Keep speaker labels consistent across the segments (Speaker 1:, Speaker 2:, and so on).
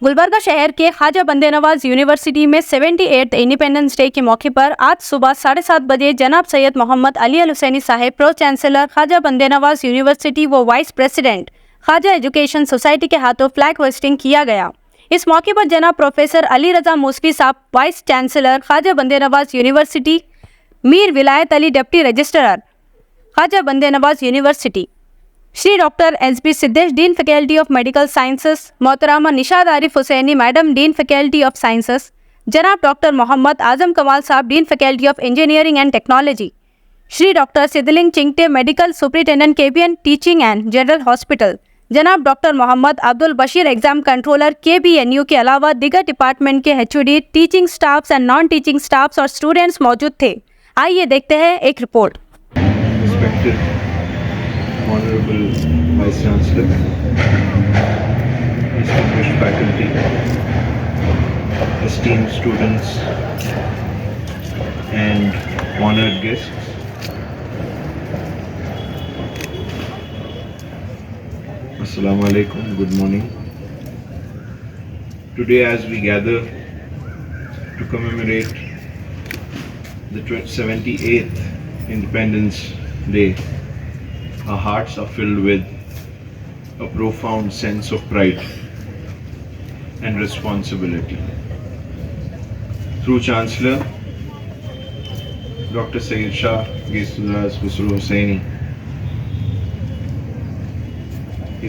Speaker 1: गुलबर्गा शहर के ख्वाजा बंदे नवाज यूनिवर्सिटी में 78th इंडिपेंडेंस डे के मौके पर आज सुबह 7:30 बजे जनाब सैयद मोहम्मद अली अल हुसैनी साहिब, pro chancellor Khwaja Bande Nawaz University व vice president Khwaja Education Society के हाथों फ्लैग होस्टिंग किया गया। इस मौके पर जनाब प्रोफेसर अली रजा मूसवी साहब, vice chancellor Khwaja Bande Nawaz university, Mir विलायत Ali deputy registrar Khwaja Bande Nawaz university, Shri doctor S B. Siddesh, dean faculty of medical sciences, मोहतरमा Nishad Arif Hussaini madam, dean faculty of sciences, जनाब doctor Mohammed Azam Kamal sahab, dean faculty of engineering and technology, Shri doctor Siddhling Chingte, medical superintendent KBN teaching and general hospital, जनाब doctor Mohammed Abdul Basheer, exam controller KBNU के अलावा दीगर department के HOD, teaching staffs and non teaching staffs और students मौजूद थे। आइए देखते हैं एक report.
Speaker 2: Honorable Vice Chancellor, distinguished faculty, esteemed students, and honored guests. Assalamu alaikum, good morning. Today, as we gather to commemorate the 78th Independence Day, our hearts are filled with a profound sense of pride and responsibility. Through Chancellor Dr. Syed Shah Ghesudaz Khusro Hussaini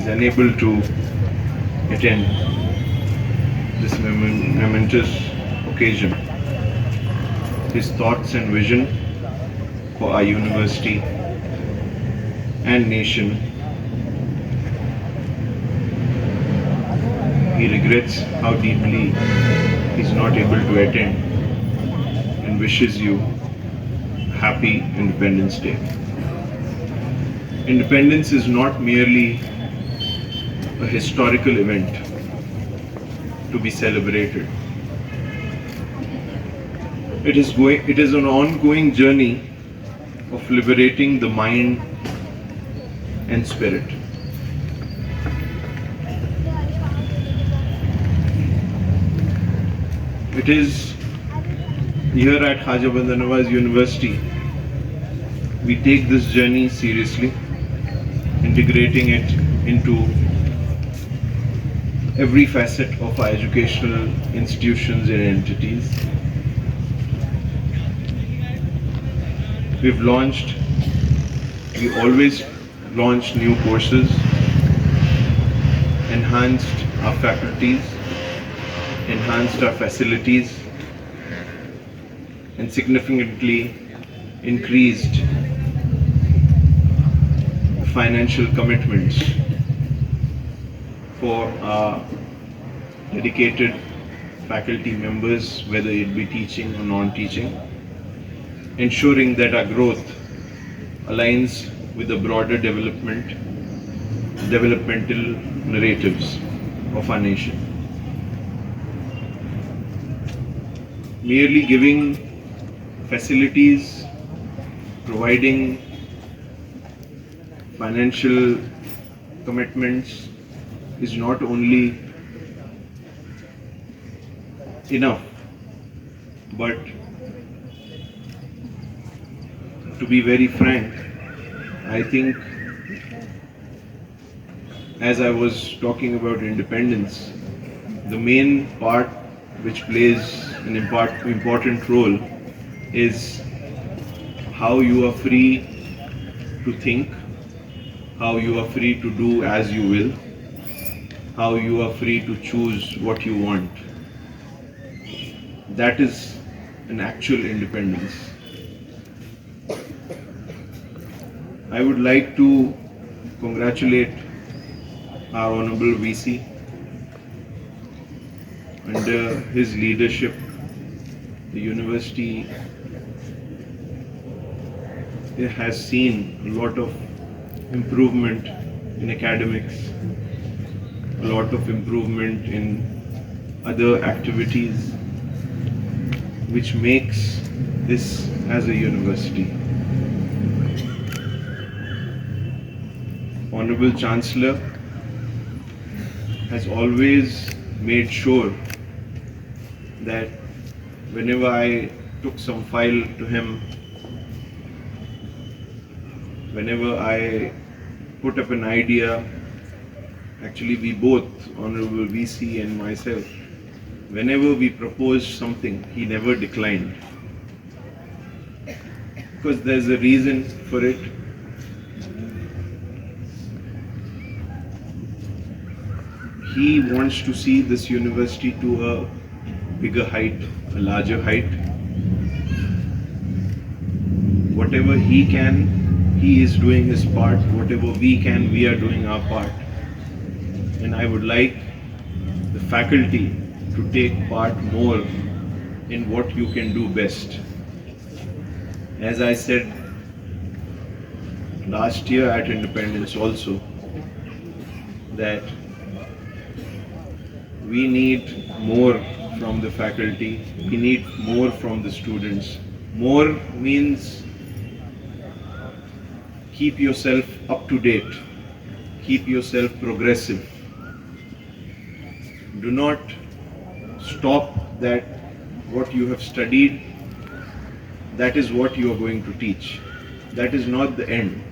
Speaker 2: is unable to attend this momentous occasion. His thoughts and vision for our university and nation. He regrets how deeply he is not able to attend and wishes you happy Independence Day. Independence is not merely a historical event to be celebrated. It is an ongoing journey of liberating the mind and spirit. It is here at Khwaja Bande Nawaz University we take this journey seriously, integrating it into every facet of our educational institutions and entities. We always launch new courses, enhanced our faculties, enhanced our facilities, and significantly increased financial commitments for our dedicated faculty members, whether it be teaching or non-teaching, ensuring that our growth aligns with the broader developmental narratives of our nation. Merely giving facilities, providing financial commitments is not only enough, but to be very frank, I think, as I was talking about independence, the main part which plays an important role is how you are free to think, how you are free to do as you will, how you are free to choose what you want. That is an actual independence. I would like to congratulate our Honorable VC. Under his leadership, the university has seen a lot of improvement in academics, a lot of improvement in other activities, which makes this as a university. Honorable Chancellor has always made sure that whenever I took some file to him, whenever I put up an idea, actually we both, Honorable VC and myself, whenever we proposed something, he never declined. Because there's a reason for it. He wants to see this university to a bigger height, a larger height. Whatever he can, he is doing his part. Whatever we can, we are doing our part. And I would like the faculty to take part more in what you can do best. As I said last year at Independence also, that we need more from the faculty, we need more from the students. More means keep yourself up to date, keep yourself progressive. Do not stop that what you have studied, that is what you are going to teach. That is not the end.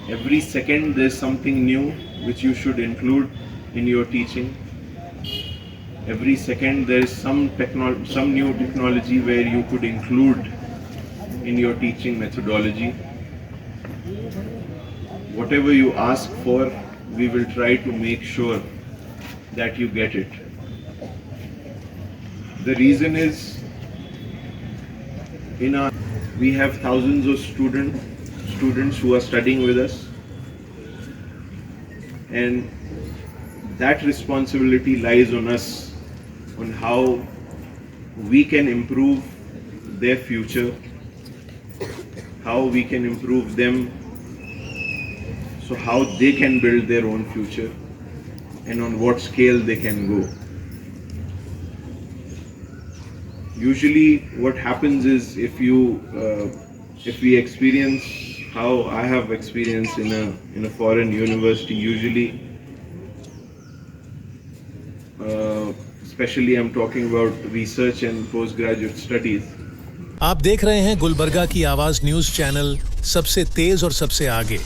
Speaker 2: Every second there is something new which you should include in your teaching. Every second there is some new technology where you could include in your teaching methodology. Whatever you ask for, we will try to make sure that you get it. The reason is, we have thousands of students who are studying with us, and that responsibility lies on us, on how we can improve their future, how we can improve them, so how they can build their own future, and on what scale they can go. Usually what happens is, if we experience how I have experienced in a foreign university, usually especially I'm talking about research and postgraduate studies.
Speaker 3: आप देख रहे हैं गुलबर्गा की आवाज news channel, सबसे तेज और सबसे आगे।